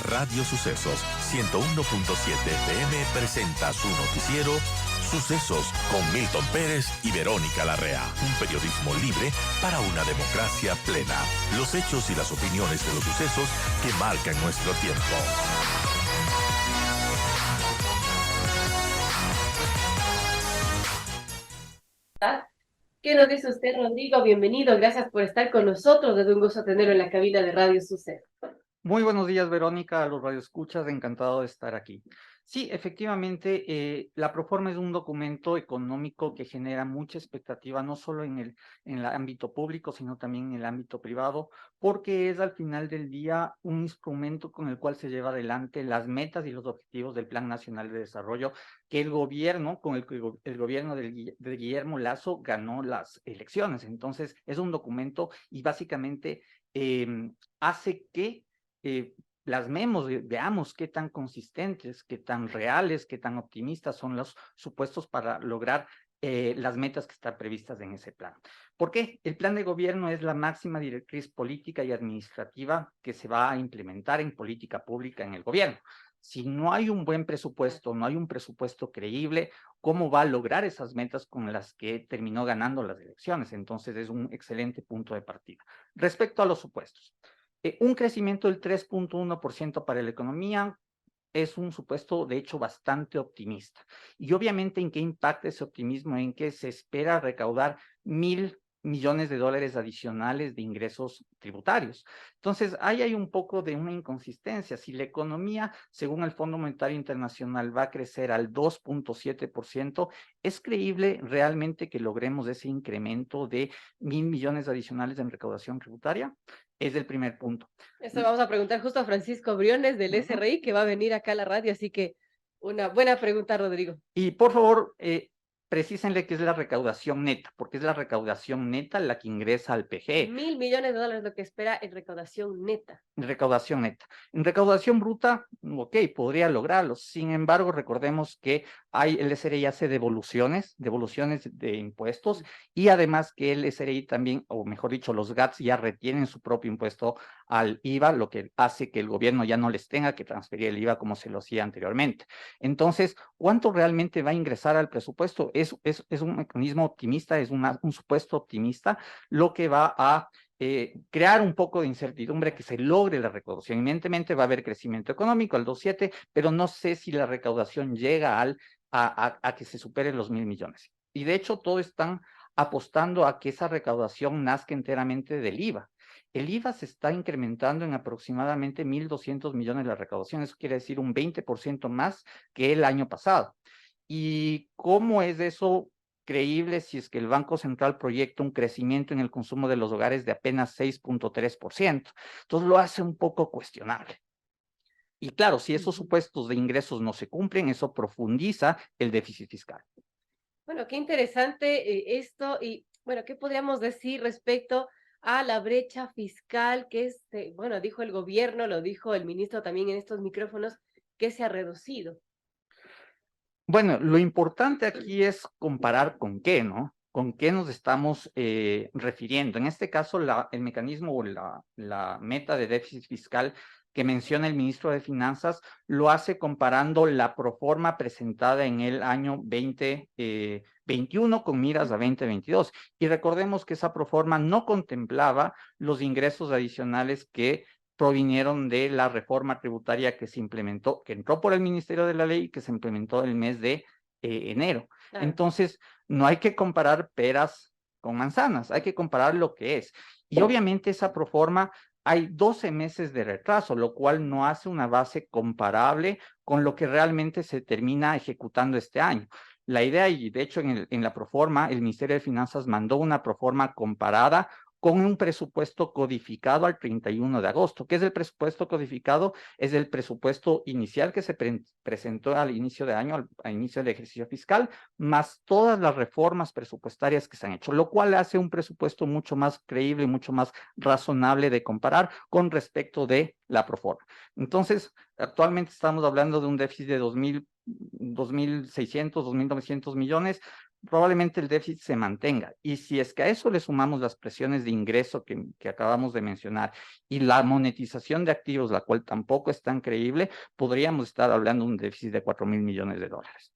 Radio Sucesos 101.7 FM presenta su noticiero Sucesos con Milton Pérez y Verónica Larrea. Un periodismo libre para una democracia plena. Los hechos y las opiniones de los sucesos que marcan nuestro tiempo. ¿Qué nos dice usted, Rodrigo? Bienvenido, gracias por estar con nosotros. Es un gusto tenerlo en la cabina de Radio Sucesos. Muy buenos días, Verónica, a los radioescuchas, encantado de estar aquí. Sí, efectivamente, la Proforma es un documento económico que genera mucha expectativa, no solo en el ámbito público, sino también en el ámbito privado, porque es al final del día un instrumento con el cual se lleva adelante las metas y los objetivos del Plan Nacional de Desarrollo, que el gobierno, con el gobierno de Guillermo Lasso, ganó las elecciones. Entonces, es un documento y básicamente hace que plasmemos, veamos qué tan consistentes, qué tan reales, qué tan optimistas son los supuestos para lograr las metas que están previstas en ese plan. ¿Por qué? El plan de gobierno es la máxima directriz política y administrativa que se va a implementar en política pública en el gobierno. Si no hay un buen presupuesto, no hay un presupuesto creíble, ¿cómo va a lograr esas metas con las que terminó ganando las elecciones? Entonces es un excelente punto de partida. Respecto a los supuestos. Un crecimiento del 3.1% para la economía es un supuesto, de hecho, bastante optimista. Y obviamente, ¿en qué impacta ese optimismo? En que se espera recaudar 1.000 millones de dólares adicionales de ingresos tributarios. Entonces, ahí hay un poco de una inconsistencia. Si la economía, según el Fondo Monetario Internacional, va a crecer al 2.7%, ¿es creíble realmente que logremos ese incremento de 1.000 millones adicionales en recaudación tributaria? Es el primer punto. Eso vamos a preguntar justo a Francisco Briones del SRI, que va a venir acá a la radio, así que una buena pregunta, Rodrigo. Y por favor, precísenle qué es la recaudación neta, porque es la recaudación neta la que ingresa al PG. 1.000 millones de dólares lo que espera en recaudación neta. Recaudación neta. En recaudación bruta, ok, podría lograrlo. Sin embargo, recordemos que el SRI hace devoluciones de impuestos y además que el SRI también, o mejor dicho, los GATS ya retienen su propio impuesto al IVA, lo que hace que el gobierno ya no les tenga que transferir el IVA como se lo hacía anteriormente. Entonces, ¿cuánto realmente va a ingresar al presupuesto? Es un mecanismo optimista, es un supuesto optimista, lo que va a crear un poco de incertidumbre que se logre la recaudación. Evidentemente va a haber crecimiento económico al 2.7, pero no sé si la recaudación llega a que se supere los 1.000 millones. Y de hecho, todos están apostando a que esa recaudación nazca enteramente del IVA. El IVA se está incrementando en aproximadamente 1.200 millones de la recaudación. Eso quiere decir un 20% más que el año pasado. ¿Y cómo es eso creíble si es que el Banco Central proyecta un crecimiento en el consumo de los hogares de apenas 6.3%? Entonces lo hace un poco cuestionable. Y claro, si esos supuestos de ingresos no se cumplen, eso profundiza el déficit fiscal. Bueno, qué interesante esto y bueno, ¿qué podríamos decir respecto a la brecha fiscal que bueno, dijo el gobierno, lo dijo el ministro también en estos micrófonos, que se ha reducido? Bueno, lo importante aquí es comparar con qué, ¿no? ¿Con qué nos estamos refiriendo? En este caso, el mecanismo o la meta de déficit fiscal que menciona el ministro de Finanzas lo hace comparando la proforma presentada en el año 2021 con miras a 2022. Y recordemos que esa proforma no contemplaba los ingresos adicionales que provinieron de la reforma tributaria que se implementó, que entró por el Ministerio de la Ley y que se implementó el mes de enero. Claro. Entonces, no hay que comparar peras con manzanas, hay que comparar lo que es. Y obviamente esa proforma hay 12 meses de retraso, lo cual no hace una base comparable con lo que realmente se termina ejecutando este año. La idea, y de hecho en la proforma, el Ministerio de Finanzas mandó una proforma comparada con un presupuesto codificado al 31 de agosto. ¿Qué es el presupuesto codificado? Es el presupuesto inicial que se presentó al inicio de año, al inicio del ejercicio fiscal, más todas las reformas presupuestarias que se han hecho, lo cual hace un presupuesto mucho más creíble y mucho más razonable de comparar con respecto de la proforma. Entonces, actualmente estamos hablando de un déficit de 2.600, 2.900 millones, probablemente el déficit se mantenga. Y si es que a eso le sumamos las presiones de ingreso que acabamos de mencionar y la monetización de activos, la cual tampoco es tan creíble, podríamos estar hablando de un déficit de 4.000 millones de dólares.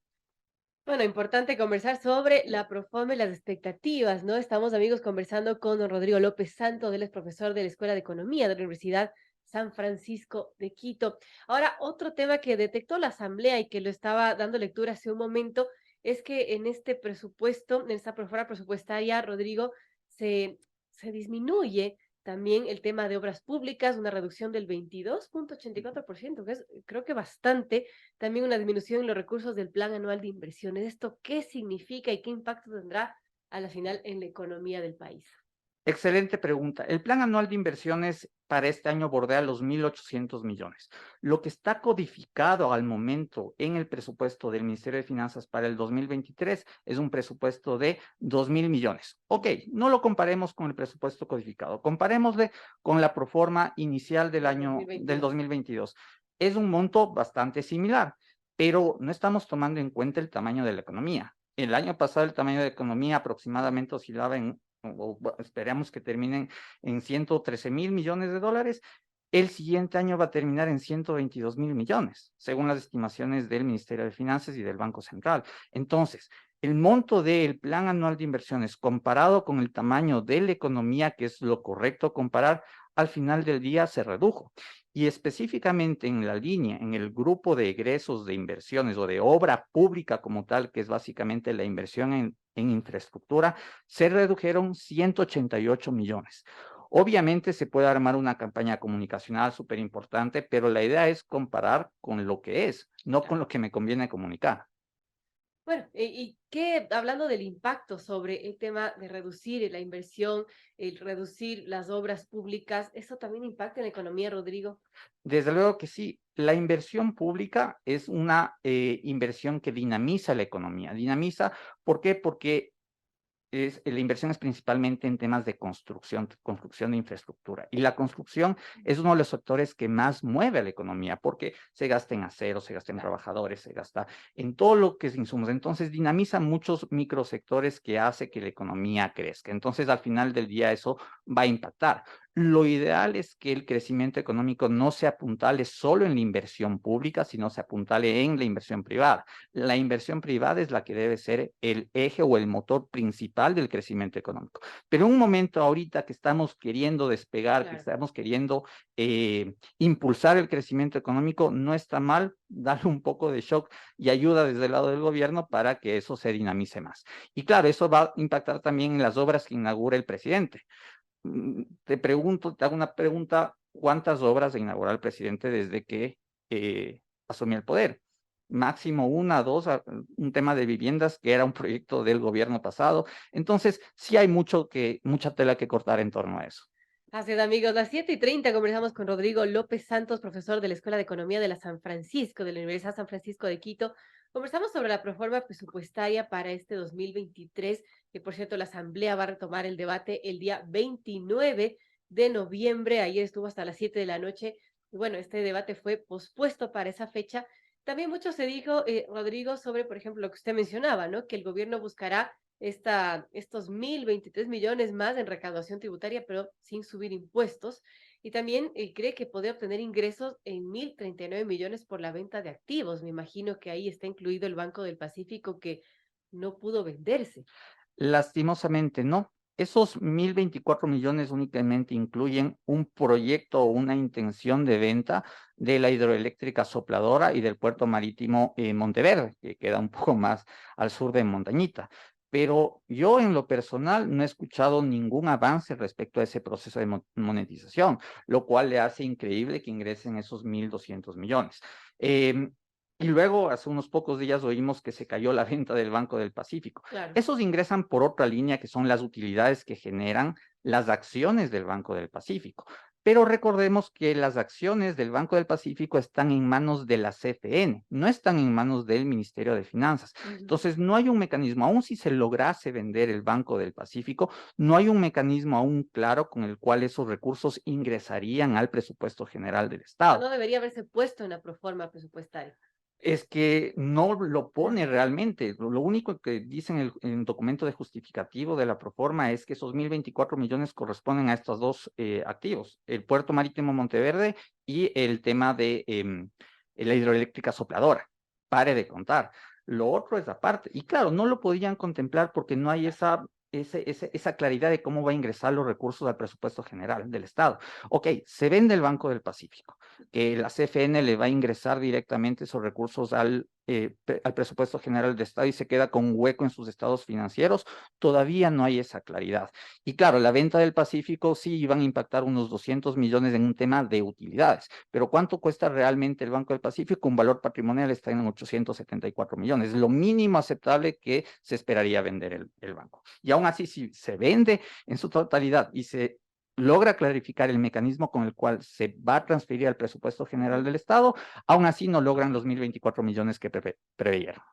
Bueno, importante conversar sobre la Proforma y las expectativas, ¿no? Estamos, amigos, conversando con don Rodrigo López Santos, él es profesor de la Escuela de Economía de la Universidad San Francisco de Quito. Ahora, otro tema que detectó la Asamblea y que lo estaba dando lectura hace un momento es que en este presupuesto, en esta Proforma presupuestaria, Rodrigo, se disminuye también el tema de obras públicas, una reducción del 22,84%, que es creo que bastante, también una disminución en los recursos del Plan Anual de Inversiones. ¿Esto qué significa y qué impacto tendrá a la final en la economía del país? Excelente pregunta. El plan anual de inversiones para este año bordea los 1.800 millones. Lo que está codificado al momento en el presupuesto del Ministerio de Finanzas para el 2023 es un presupuesto de 2.000 millones. Ok, no lo comparemos con el presupuesto codificado, comparémosle con la proforma inicial del Del año del 2022. 2022. Es un monto bastante similar, pero no estamos tomando en cuenta el tamaño de la economía. El año pasado el tamaño de la economía aproximadamente oscilaba esperamos que terminen en 113.000 millones de dólares. El siguiente año va a terminar en 122.000 millones, según las estimaciones del Ministerio de Finanzas y del Banco Central. Entonces, el monto del plan anual de inversiones comparado con el tamaño de la economía, que es lo correcto comparar, al final del día se redujo. Y específicamente en la línea, en el grupo de egresos de inversiones o de obra pública como tal, que es básicamente la inversión en infraestructura, se redujeron 188 millones. Obviamente se puede armar una campaña comunicacional súper importante, pero la idea es comparar con lo que es, no con lo que me conviene comunicar. Bueno, y qué, hablando del impacto sobre el tema de reducir la inversión, el reducir las obras públicas, ¿eso también impacta en la economía, Rodrigo? Desde luego que sí, la inversión pública es una inversión que dinamiza la economía. Dinamiza, ¿por qué? Porque la inversión es principalmente en temas de construcción de infraestructura. Y la construcción es uno de los sectores que más mueve a la economía, porque se gasta en acero, se gasta en trabajadores, se gasta en todo lo que es insumos. Entonces, dinamiza muchos microsectores que hace que la economía crezca. Entonces, al final del día, eso va a impactar. Lo ideal es que el crecimiento económico no se apuntale solo en la inversión pública, sino se apuntale en la inversión privada. La inversión privada es la que debe ser el eje o el motor principal del crecimiento económico. Pero en un momento ahorita que estamos queriendo despegar, que Claro. estamos queriendo impulsar el crecimiento económico, no está mal darle un poco de shock y ayuda desde el lado del gobierno para que eso se dinamice más. Y claro, eso va a impactar también en las obras que inaugura el presidente. Te hago una pregunta, ¿cuántas obras inauguró el presidente desde que asumió el poder? Máximo una, dos, un tema de viviendas que era un proyecto del gobierno pasado. Entonces, sí hay mucha tela que cortar en torno a eso. Así es, amigos, las 7:30 conversamos con Rodrigo López Santos, profesor de la Escuela de Economía de la San Francisco, de la Universidad San Francisco de Quito. Conversamos sobre la proforma presupuestaria para este 2023, que por cierto la Asamblea va a retomar el debate el día 29 de noviembre. Ayer estuvo hasta las 7 de la noche. Y bueno, este debate fue pospuesto para esa fecha. También mucho se dijo, Rodrigo, sobre, por ejemplo, lo que usted mencionaba, ¿no? Que el gobierno buscará estos 1.023 millones más en recaudación tributaria, pero sin subir impuestos. Y también cree que puede obtener ingresos en 1.039 millones por la venta de activos. Me imagino que ahí está incluido el Banco del Pacífico que no pudo venderse. Lastimosamente, no. Esos 1.024 millones únicamente incluyen un proyecto o una intención de venta de la hidroeléctrica Sopladora y del puerto marítimo Monteverde, que queda un poco más al sur de Montañita. Pero yo en lo personal no he escuchado ningún avance respecto a ese proceso de monetización, lo cual le hace increíble que ingresen esos 1.200 millones. Y luego, hace unos pocos días, oímos que se cayó la venta del Banco del Pacífico. Claro. Esos ingresan por otra línea que son las utilidades que generan las acciones del Banco del Pacífico. Pero recordemos que las acciones del Banco del Pacífico están en manos de la CFN, no están en manos del Ministerio de Finanzas. Entonces, no hay un mecanismo, aun si se lograse vender el Banco del Pacífico, no hay un mecanismo aún claro con el cual esos recursos ingresarían al presupuesto general del O sea, Estado. no debería haberse puesto en la proforma presupuestaria. Es que no lo pone realmente. Lo único que dice en el documento de justificativo de la proforma es que esos 1.024 millones corresponden a estos dos activos, el Puerto Marítimo Monteverde y el tema de la hidroeléctrica sopladora. Pare de contar. Lo otro es aparte. Y claro, no lo podían contemplar porque no hay esa claridad de cómo va a ingresar los recursos al presupuesto general del Estado. Ok, se vende el Banco del Pacífico, que la CFN le va a ingresar directamente esos recursos al presupuesto general del Estado y se queda con un hueco en sus estados financieros, todavía no hay esa claridad. Y claro, la venta del Pacífico sí iban a impactar unos 200 millones en un tema de utilidades, pero ¿cuánto cuesta realmente el Banco del Pacífico? Un valor patrimonial está en 874 millones, lo mínimo aceptable que se esperaría vender el banco. Y aún así, si se vende en su totalidad y se logra clarificar el mecanismo con el cual se va a transferir al presupuesto general del Estado, aún así no logran los 1.024 millones que preveyeron.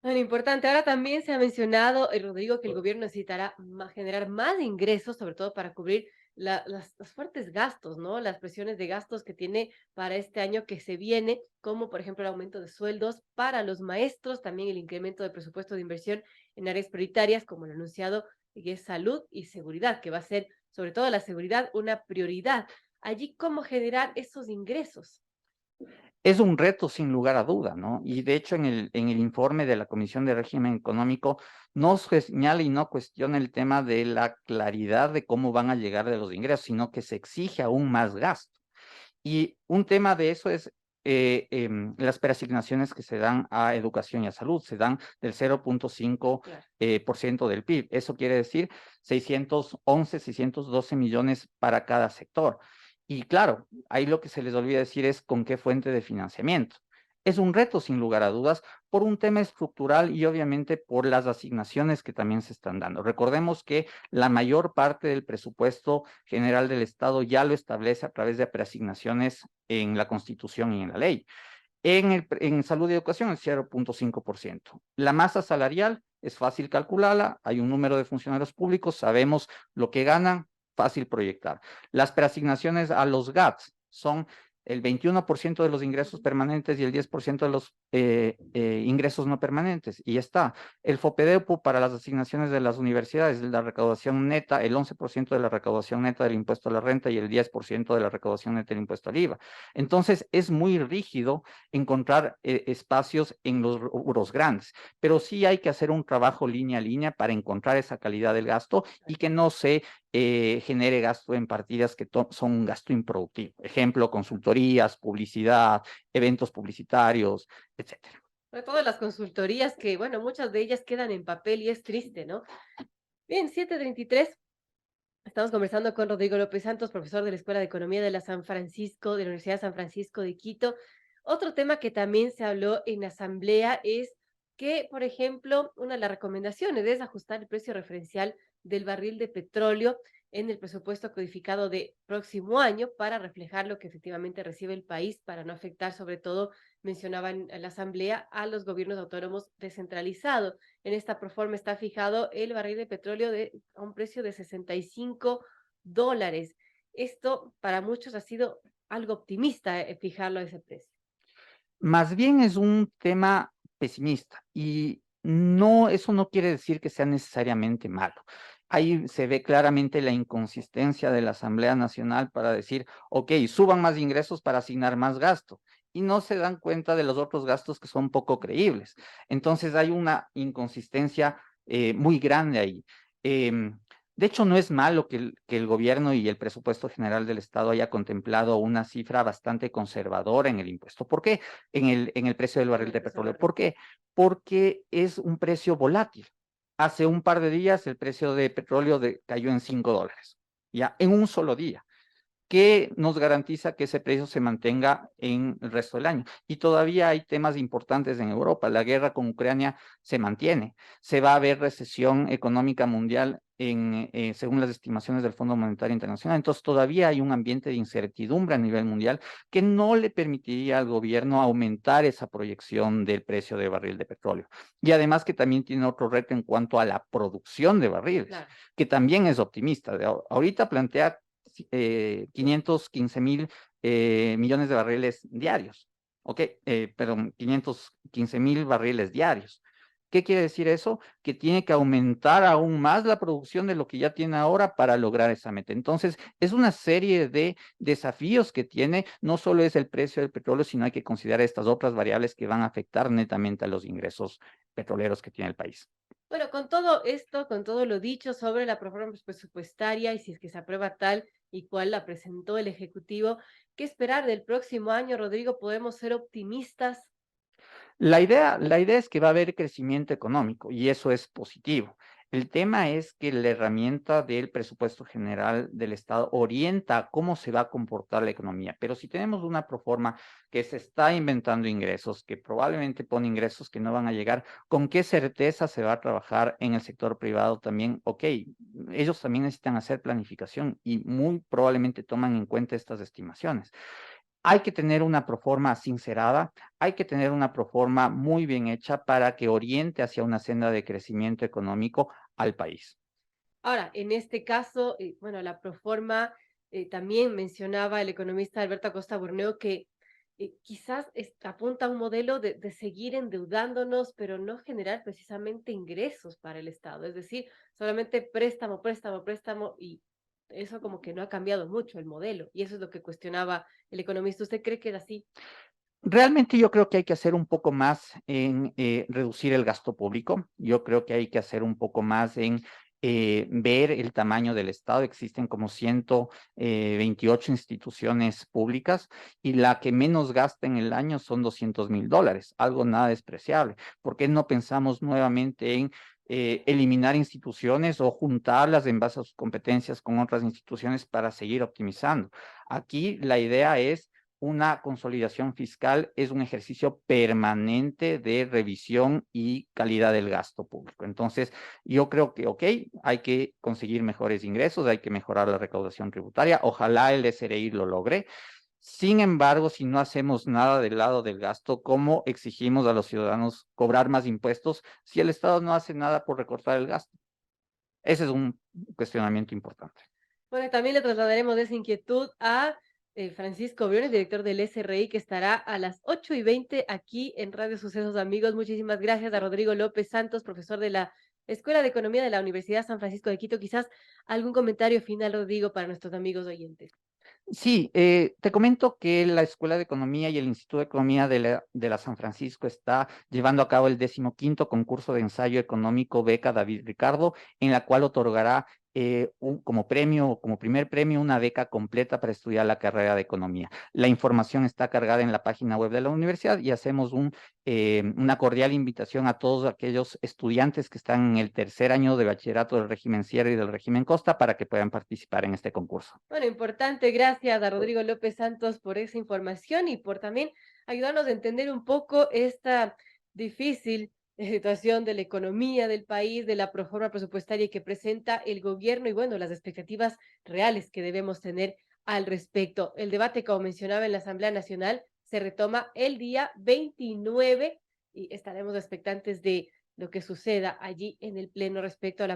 Bueno, importante. Ahora también se ha mencionado, Rodrigo, que el gobierno necesitará generar más ingresos, sobre todo para cubrir los fuertes gastos, ¿no? Las presiones de gastos que tiene para este año que se viene, como por ejemplo el aumento de sueldos para los maestros, también el incremento de presupuesto de inversión en áreas prioritarias, como lo anunciado, que es salud y seguridad, que va a ser, sobre todo la seguridad, una prioridad. Allí, ¿cómo generar esos ingresos? Es un reto sin lugar a duda, ¿no? Y de hecho en el informe de la Comisión de Régimen Económico no se señala y no cuestiona el tema de la claridad de cómo van a llegar de los ingresos, sino que se exige aún más gasto. Y un tema de eso es las preasignaciones que se dan a educación y a salud, se dan del 0.5% por ciento del PIB. Eso quiere decir 611, 612 millones para cada sector. Y claro, ahí lo que se les olvida decir es con qué fuente de financiamiento. Es un reto, sin lugar a dudas, por un tema estructural y obviamente por las asignaciones que también se están dando. Recordemos que la mayor parte del presupuesto general del Estado ya lo establece a través de preasignaciones en la Constitución y en la ley. En salud y educación, el 0.5%. La masa salarial es fácil calcularla, hay un número de funcionarios públicos, sabemos lo que ganan, fácil proyectar. Las preasignaciones a los GATS son el 21% de los ingresos permanentes y el 10% de los ingresos no permanentes. Y ya está. El FOPEDEPO para las asignaciones de las universidades, la recaudación neta, el 11% de la recaudación neta del impuesto a la renta y el 10% de la recaudación neta del impuesto al IVA. Entonces, es muy rígido encontrar espacios en los rubros grandes, pero sí hay que hacer un trabajo línea a línea para encontrar esa calidad del gasto y que no se genere gasto en partidas que son un gasto improductivo. Ejemplo, consultorías, publicidad, eventos publicitarios, etcétera. Sobre todo las consultorías que, bueno, muchas de ellas quedan en papel y es triste, ¿no? Bien, 7:33. Estamos conversando con Rodrigo López Santos, profesor de la Escuela de Economía de la Universidad de San Francisco de Quito. Otro tema que también se habló en la asamblea es que, por ejemplo, una de las recomendaciones es ajustar el precio referencial del barril de petróleo en el presupuesto codificado de próximo año para reflejar lo que efectivamente recibe el país, para no afectar, sobre todo, mencionaban en la asamblea, a los gobiernos autónomos descentralizados. En esta proforma está fijado el barril de petróleo a un precio de $65. Esto para muchos ha sido algo optimista, fijarlo a ese precio. Más bien es un tema pesimista y no, eso no quiere decir que sea necesariamente malo. Ahí se ve claramente la inconsistencia de la Asamblea Nacional para decir, ok, suban más ingresos para asignar más gasto y no se dan cuenta de los otros gastos que son poco creíbles. Entonces hay una inconsistencia muy grande ahí. De hecho, no es malo que el gobierno y el presupuesto general del Estado haya contemplado una cifra bastante conservadora en el impuesto. ¿Por qué? En el precio del barril de petróleo. ¿Por qué? Porque es un precio volátil. Hace un par de días el precio de petróleo cayó en $5, ya, en un solo día. ¿Qué nos garantiza que ese precio se mantenga en el resto del año? Y todavía hay temas importantes en Europa. La guerra con Ucrania se mantiene. Se va a ver recesión económica mundial según las estimaciones del Fondo Monetario Internacional. Entonces todavía hay un ambiente de incertidumbre a nivel mundial que no le permitiría al gobierno aumentar esa proyección del precio de barril de petróleo. Y además que también tiene otro reto en cuanto a la producción de barriles, claro, que también es optimista. Ahorita plantea 515 mil millones de barriles diarios. ¿ok? Perdón, 515,000 barriles diarios. ¿Qué quiere decir eso? Que tiene que aumentar aún más la producción de lo que ya tiene ahora para lograr esa meta. Entonces, es una serie de desafíos que tiene, no solo es el precio del petróleo, sino hay que considerar estas otras variables que van a afectar netamente a los ingresos petroleros que tiene el país. Bueno, con todo esto, con todo lo dicho sobre la prórroga presupuestaria y si es que se aprueba tal y cual la presentó el Ejecutivo, ¿qué esperar del próximo año, Rodrigo? ¿Podemos ser optimistas? La idea es que va a haber crecimiento económico y eso es positivo. El tema es que la herramienta del presupuesto general del Estado orienta a cómo se va a comportar la economía. Pero si tenemos una proforma que se está inventando ingresos, que probablemente pone ingresos que no van a llegar, ¿con qué certeza se va a trabajar en el sector privado también? Ok, ellos también necesitan hacer planificación y muy probablemente toman en cuenta estas estimaciones. Hay que tener una proforma sincerada, hay que tener una proforma muy bien hecha para que oriente hacia una senda de crecimiento económico al país. Ahora, en este caso, bueno, la proforma también mencionaba el economista Alberto Acosta Borneo que quizás apunta a un modelo de seguir endeudándonos, pero no generar precisamente ingresos para el Estado. Es decir, solamente préstamo, préstamo, préstamo y eso como que no ha cambiado mucho el modelo. Y eso es lo que cuestionaba el economista. ¿Usted cree que es así? Realmente yo creo que hay que hacer un poco más en reducir el gasto público. Yo creo que hay que hacer un poco más en ver el tamaño del Estado. Existen como 128 instituciones públicas y la que menos gasta en el año son $200,000, algo nada despreciable. ¿Por qué no pensamos nuevamente en eliminar instituciones o juntarlas en base a sus competencias con otras instituciones para seguir optimizando? Aquí la idea es una consolidación fiscal, es un ejercicio permanente de revisión y calidad del gasto público. Entonces, yo creo que, ok, hay que conseguir mejores ingresos, hay que mejorar la recaudación tributaria, ojalá el SRI lo logre. Sin embargo, si no hacemos nada del lado del gasto, ¿cómo exigimos a los ciudadanos cobrar más impuestos si el Estado no hace nada por recortar el gasto? Ese es un cuestionamiento importante. Bueno, también le trasladaremos esa inquietud a Francisco Briones, director del SRI, que estará a las 8:20 aquí en Radio Sucesos, amigos. Muchísimas gracias a Rodrigo López Santos, profesor de la Escuela de Economía de la Universidad San Francisco de Quito. Quizás algún comentario final, Rodrigo, para nuestros amigos oyentes. Sí, te comento que la Escuela de Economía y el Instituto de Economía de la San Francisco está llevando a cabo el 15º concurso de ensayo económico Beca David Ricardo, en la cual otorgará como premio, como primer premio, una beca completa para estudiar la carrera de Economía. La información está cargada en la página web de la universidad y hacemos una cordial invitación a todos aquellos estudiantes que están en el tercer año de bachillerato del régimen Sierra y del régimen Costa para que puedan participar en este concurso. Bueno, importante, gracias a Rodrigo López Santos por esa información y por también ayudarnos a entender un poco esta difícil situación de la economía del país, de la proforma presupuestaria que presenta el gobierno y bueno, las expectativas reales que debemos tener al respecto. El debate, como mencionaba en la Asamblea Nacional, se retoma el día 29 y estaremos expectantes de lo que suceda allí en el Pleno respecto a la